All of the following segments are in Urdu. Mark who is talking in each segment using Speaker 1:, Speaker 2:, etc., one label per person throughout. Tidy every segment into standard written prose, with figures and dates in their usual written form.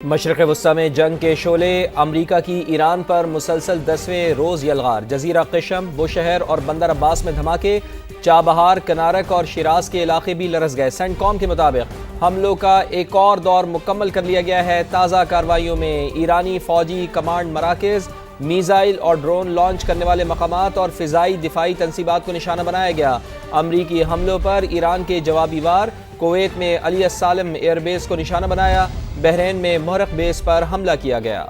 Speaker 1: مشرق وسطی میں جنگ کے شعلے، امریکہ کی ایران پر مسلسل 10ویں روز یلغار، جزیرہ قشم، بوشہر اور بندر عباس میں دھماکے، چابہار، کنارک اور شیراز کے علاقے بھی لرز گئے۔ سینٹ کام کے مطابق حملوں کا ایک اور دور مکمل کر لیا گیا ہے۔ تازہ کارروائیوں میں ایرانی فوجی کمانڈ مراکز، میزائل اور ڈرون لانچ کرنے والے مقامات اور فضائی دفاعی تنصیبات کو نشانہ بنایا گیا۔ امریکی حملوں پر ایران کے جوابی وار، کویت میں علی السالم ایئر بیس کو نشانہ بنایا، بحرین میں محرق بیس پر حملہ کیا گیا۔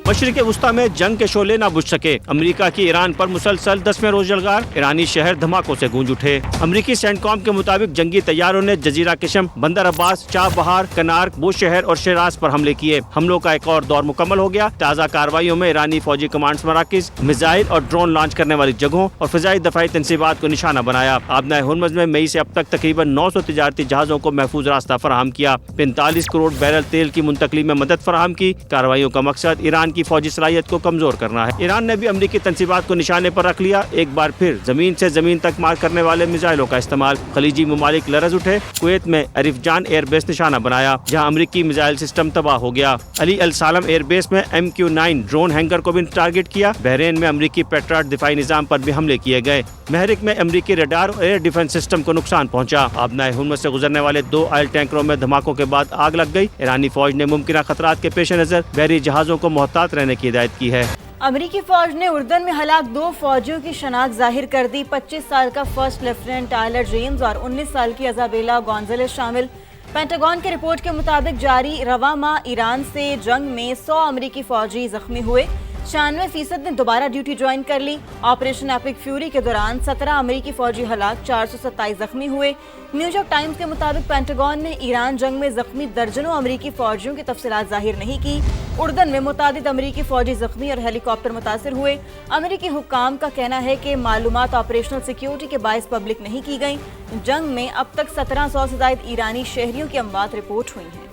Speaker 2: مشرق وسطی میں جنگ کے شعلے نہ بجھ سکے، امریکہ کی ایران پر مسلسل 10ویں روز یلغار، ایرانی شہر دھماکوں سے گونج اٹھے۔ امریکی سینٹ کام کے مطابق جنگی طیاروں نے جزیرہ قشم، بندر عباس، چابہار، کنارک، بوشہر اور شیراز پر حملے کیے۔ حملوں کا ایک اور دور مکمل ہو گیا۔ تازہ کارروائیوں میں ایرانی فوجی کمانڈز مراکز، میزائل اور ڈرون لانچ کرنے والی جگہوں اور فضائی دفاعی تنصیبات کو نشانہ بنایا۔ آبنائے ہرمز میں مئی سے اب تک تقریباً 900 تجارتی جہازوں کو محفوظ راستہ فراہم کیا۔ 45 کروڑ بیرل تیل کی منتقلی میں مدد فراہم کی۔ کارروائیوں کا مقصد ایران کی فوجی صلاحیت کو کمزور کرنا ہے۔ ایران نے بھی امریکی تنصیبات کو نشانے پر رکھ لیا۔ ایک بار پھر زمین سے زمین تک مار کرنے والے میزائلوں کا استعمال، خلیجی ممالک لرز اٹھے۔ کویت میں عریف جان ایئر بیس نشانہ بنایا، جہاں امریکی میزائل سسٹم تباہ ہو گیا۔ علی السالم ایئر بیس میں MQ-9 ڈرون ہینگر کو بھی ٹارگٹ کیا۔ بحرین میں امریکی پیٹریاٹ دفاعی نظام پر بھی حملے کیے گئے۔ محرک میں امریکی ریڈار اور ایئر ڈیفنس سسٹم کو نقصان پہنچا۔ آبنائے ہرمز سے گزرنے والے 2 آئل ٹینکروں میں دھماکوں کے بعد آگ لگ گئی۔ ایرانی فوج نے ممکنہ خطرات کے پیش نظر بحری جہازوں کو محتاط رہنے کی ہدایت کی ہے۔
Speaker 3: امریکی فوج نے اردن میں ہلاک 2 فوجیوں کی شناخت ظاہر کر دی۔ 25 سال کا فرسٹ لیفٹیننٹ ٹائلر جیمز اور 19 سال کی ایزابیلا گونزالس شامل۔ پینٹاگون کی رپورٹ کے مطابق جاری رواں ماہ ایران سے جنگ میں 100 امریکی فوجی زخمی ہوئے، 96% نے دوبارہ ڈیوٹی جوائن کر لی۔ آپریشن ایپک فیوری کے دوران 17 امریکی فوجی ہلاک، 427 زخمی ہوئے۔ نیو یارک ٹائمز کے مطابق پینٹاگون نے ایران جنگ میں زخمی درجنوں امریکی فوجیوں کی تفصیلات ظاہر نہیں کی۔ اردن میں متعدد امریکی فوجی زخمی اور ہیلی کاپٹر متاثر ہوئے۔ امریکی حکام کا کہنا ہے کہ معلومات آپریشنل سیکیورٹی کے باعث پبلک نہیں کی گئیں۔ جنگ میں اب تک 1700 سے زائد ایرانی شہریوں کی اموات رپورٹ ہوئی ہیں۔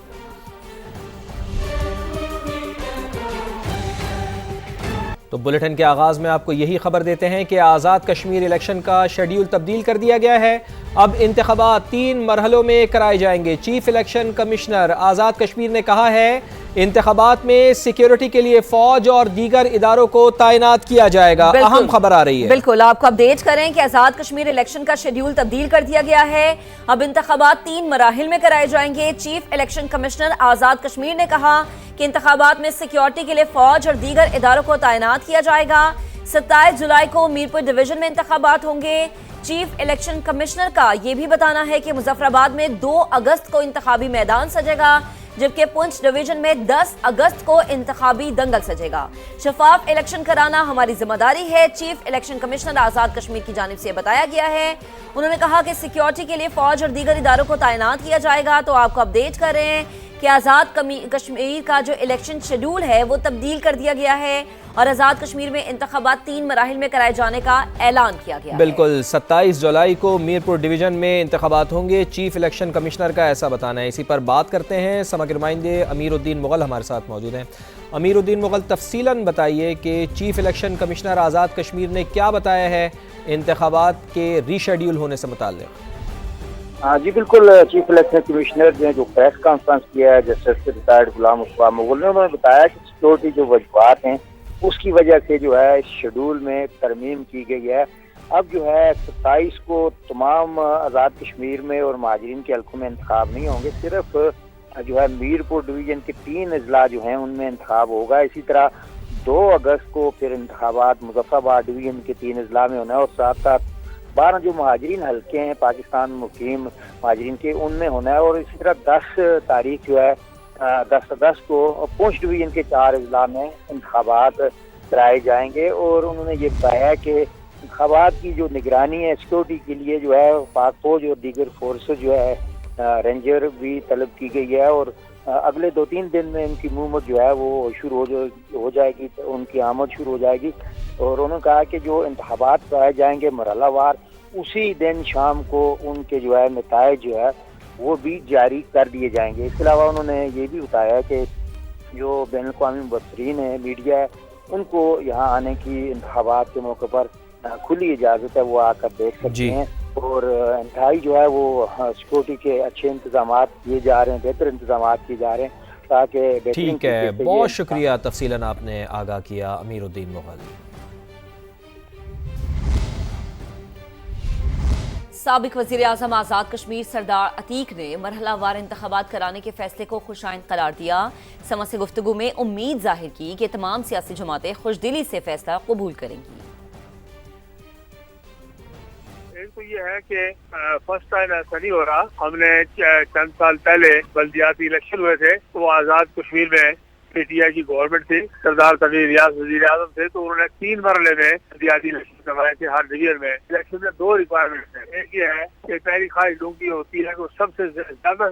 Speaker 1: تو بلیٹن کے آغاز میں آپ کو یہی خبر دیتے ہیں کہ آزاد کشمیر الیکشن کا شیڈیول تبدیل کر دیا گیا ہے۔ اب انتخابات 3 مرحلوں میں کرائے جائیں گے۔ Chief election commissioner Azad Kashmir نے کہا ہے انتخابات میں سیکیورٹی کے لیے فوج اور دیگر اداروں کو تعینات کیا جائے گا۔ اہم خبر آ رہی ہے۔
Speaker 3: بالکل، آپ کو اپڈیٹ کریں کہ آزاد کشمیر الیکشن کا شیڈیول تبدیل کر دیا گیا ہے۔ اب انتخابات 3 مراحل میں کرائے جائیں گے۔ Chief election commissioner Azad Kashmir نے کہا کہ انتخابات میں سیکیورٹی کے لیے فوج اور دیگر اداروں کو تعینات کیا جائے گا۔ 27 جولائی کو میرپور ڈویژن میں انتخابات ہوں گے۔ چیف الیکشن کمشنر کا یہ بھی بتانا ہے کہ مظفر آباد میں 2 اگست کو انتخابی میدان سجے گا، جبکہ پونچھ ڈویژن میں 10 اگست کو انتخابی دنگل سجے گا۔ شفاف الیکشن کرانا ہماری ذمہ داری ہے، chief election commissioner Azad Kashmir کی جانب سے بتایا گیا ہے۔ انہوں نے کہا کہ سیکیورٹی کے لیے فوج اور دیگر اداروں کو تعینات کیا جائے گا۔ تو آپ کو اپڈیٹ کر رہے ہیں کہ آزاد کشمیر کا جو الیکشن شیڈول ہے وہ تبدیل کر دیا گیا ہے اور آزاد کشمیر میں انتخابات 3 مراحل میں کرائے جانے کا اعلان کیا گیا ہے۔
Speaker 1: بالکل، 27 جولائی کو میرپور ڈویژن میں انتخابات ہوں گے، چیف الیکشن کمشنر کا ایسا بتانا ہے۔ اسی پر بات کرتے ہیں، سما کے نمائندے امیر الدین مغل ہمارے ساتھ موجود ہیں۔ امیر الدین مغل، تفصیلاً بتائیے کہ chief election commissioner Azad Kashmir نے کیا بتایا ہے انتخابات کے ری شیڈیول ہونے سے متعلق؟
Speaker 4: جی بالکل، چیف الیکشن کمشنر نے جو پریس کانفرنس کیا ہے جسٹس ریٹائرڈ غلام مصطفیٰ مغل نے، انہوں نے بتایا کہ سیکورٹی جو وجوہات ہیں اس کی وجہ سے جو ہے شیڈول میں ترمیم کی گئی ہے۔ اب جو ہے 27 کو تمام آزاد کشمیر میں اور مہاجرین کے حلقوں میں انتخاب نہیں ہوں گے، صرف جو ہے میرپور ڈویژن کے 3 اضلاع جو ہیں ان میں انتخاب ہوگا۔ اسی طرح 2 اگست کو پھر انتخابات مظفر آباد ڈویژن کے 3 اضلاع میں ہونا ہے اور ساتھ ساتھ 12 جو مہاجرین حلقے ہیں پاکستان مقیم مہاجرین کے ان میں ہونا ہے، اور اسی طرح 10 تاریخ جو ہے 10 اگست کو پونچھ ڈویژن کے 4 اضلاع میں انتخابات کرائے جائیں گے۔ اور انہوں نے یہ بتایا کہ انتخابات کی جو نگرانی ہے سیکورٹی کے لیے جو ہے پاک فوج اور دیگر فورسز جو ہے رینجر بھی طلب کی گئی ہے، اور اگلے 2-3 دن میں ان کی موومنٹ جو ہے وہ شروع ہو جائے گی، ان کی آمد شروع ہو جائے گی۔ اور انہوں نے کہا کہ جو انتخابات کرائے جائیں گے مرحلہ وار، اسی دن شام کو ان کے جو ہے نتائج جو ہے وہ بھی جاری کر دیے جائیں گے۔ اس کے علاوہ انہوں نے یہ بھی بتایا کہ جو بین الاقوامی مبصرین ہیں، میڈیا ہے، ان کو یہاں آنے کی انتخابات کے موقع پر کھلی اجازت ہے، وہ آ کر دیکھ سکتے ہیں۔ اور انتہائی جو ہے وہ سیکورٹی کے اچھے انتظامات کیے جا رہے ہیں، بہتر انتظامات کیے جا رہے ہیں تاکہ
Speaker 1: ٹھیک ہے، بہت شکریہ تفصیلاً آپ نے آگاہ کیا امیر الدین مغل۔
Speaker 3: سابق وزیر اعظم آزاد کشمیر سردار عتیق نے مرحلہ وار انتخابات کرانے کے فیصلے کو خوشائند قرار دیا۔ سما سے گفتگو میں امید ظاہر کی کہ تمام سیاسی جماعتیں خوش دلی سے فیصلہ قبول کریں گی۔
Speaker 5: ایک تو یہ ہے کہ فرسٹ ٹائم ایسا نہیں ہو رہا، ہم نے چند سال پہلے بلدیاتی الیکشن ہوئے تھے، وہ آزاد کشمیر میں پی ٹی آئی کی گورنمنٹ تھی، سردار تنویر ریاض وزیر اعظم تھے، تو انہوں نے 3 مرحلے میں بلدیاتی الیکشن کروائے تھے ہر ڈویژن میں۔ الیکشن میں 2 ریکوائرمنٹس ہیں، ایک یہ ہے کہ پہلی خواہش لوگوں کی ہوتی ہے کہ وہ سب سے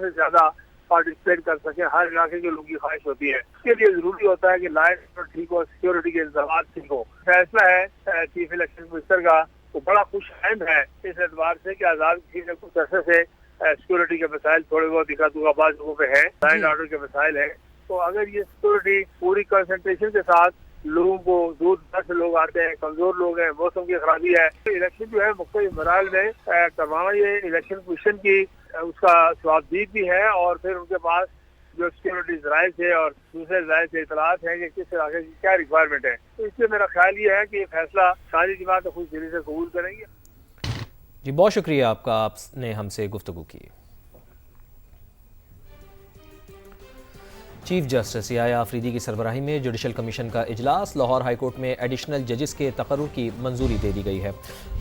Speaker 5: زیادہ پارٹیسپیٹ کر سکیں، ہر علاقے کے لوگوں کی خواہش ہوتی ہے، اس کے لیے ضروری ہوتا ہے کہ لائن ٹھیک ہو، سیکورٹی کے انتظامات ٹھیک ہو۔ فیصلہ ہے چیف الیکشن کمشنر کا وہ بڑا خوش آئند ہے اس اعتبار سے کہ آزاد کشمیر میں کچھ عرصے سے سیکورٹی کے مسائل تھوڑے بہت دکھا دکھا بعض جگہوں پہ ہے، لا اینڈ آرڈر کے مسائل ہیں، تو اگر یہ سیکورٹی پوری کنسنٹریشن کے ساتھ لوگوں کو دور دراز سے لوگ آتے ہیں، کمزور لوگ ہیں، موسم کی خرابی ہے، الیکشن جو ہے مختلف مراحل میں کروانا یہ الیکشن کمیشن کی اس کا ثوابدید بھی ہے، اور پھر ان کے پاس جو سیکورٹی ذرائع سے اور دوسرے ذرائع سے اطلاعات ہیں کہ کس علاقے کی کیا ریکوائرمنٹ ہے، تو اس سے میرا خیال یہ ہے کہ یہ فیصلہ ساری جماعتیں خوش دلی سے قبول کریں گی۔
Speaker 1: جی بہت شکریہ آپ کا، آپ نے ہم سے گفتگو کی۔ چیف جسٹس یحییٰ آفریدی کی سربراہی میں جوڈیشل کمیشن کا اجلاس، لاہور ہائی کورٹ میں ایڈیشنل ججز کے تقرر کی منظوری دے دی گئی ہے۔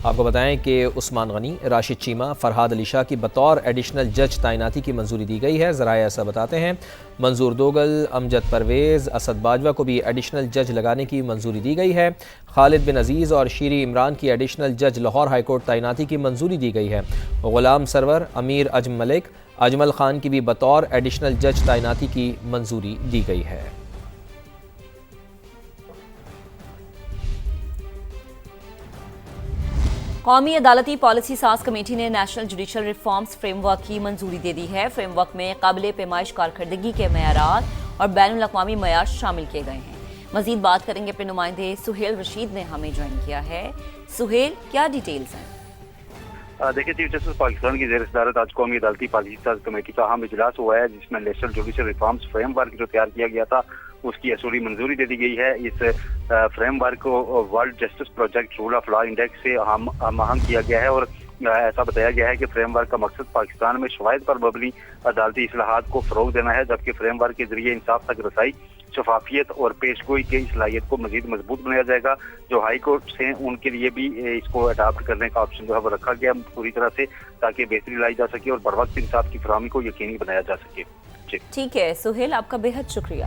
Speaker 1: آپ کو بتائیں کہ عثمان غنی، راشد چیمہ، فرحاد علی شاہ کی بطور ایڈیشنل جج تعیناتی کی منظوری دی گئی ہے۔ ذرائع ایسا بتاتے ہیں منظور دوگل، امجد پرویز، اسد باجوہ کو بھی ایڈیشنل جج لگانے کی منظوری دی گئی ہے۔ خالد بن عزیز اور شیری عمران کی ایڈیشنل جج لاہور ہائی کورٹ تعیناتی کی منظوری دی گئی ہے۔ غلام سرور، امیر اجم ملک، اجمل خان کی بھی بطور ایڈیشنل جج تعیناتی کی منظوری دی گئی ہے۔
Speaker 3: قومی عدالتی پالیسی ساز کمیٹی نے national judicial reforms frame work کی منظوری دے دی ہے۔ فریم ورک میں قابل پیمائش کارکردگی کے معیارات اور بین الاقوامی معیار شامل کیے گئے ہیں۔ مزید بات کریں گے اپنے نمائندے سہیل رشید نے ہمیں جوائن کیا ہے۔ سہیل، کیا ڈیٹیلز ہیں؟
Speaker 6: دیکھیے چیف جسٹس پاکستان کی زیر صدارت آج قومی عدالتی پالیسی ساز کمیٹی کا اہم اجلاس ہوا ہے، جس میں national judicial reforms frame work جو تیار کیا گیا تھا اس کی اصولی منظوری دے دی گئی ہے۔ اس فریم ورک کو World Justice Project rule of law index سے ہم آہنگ کیا گیا ہے، اور ایسا بتایا گیا ہے کہ فریم ورک کا مقصد پاکستان میں شواہد پر مبنی عدالتی اصلاحات کو فروغ دینا ہے، جبکہ فریم ورک کے ذریعے انصاف تک رسائی، شفافیت اور پیش گوئی کی صلاحیت کو مزید مضبوط بنایا جائے گا۔ جو ہائی کورٹس ہیں ان کے لیے بھی اس کو اڈاپٹ کرنے کا آپشن جو ہے وہ رکھا گیا پوری طرح سے، تاکہ بہتری لائی جا سکے اور بروقت انصاف کی فراہمی کو یقینی بنایا جا سکے۔
Speaker 3: ٹھیک ہے سہیل، آپ کا بے حد شکریہ۔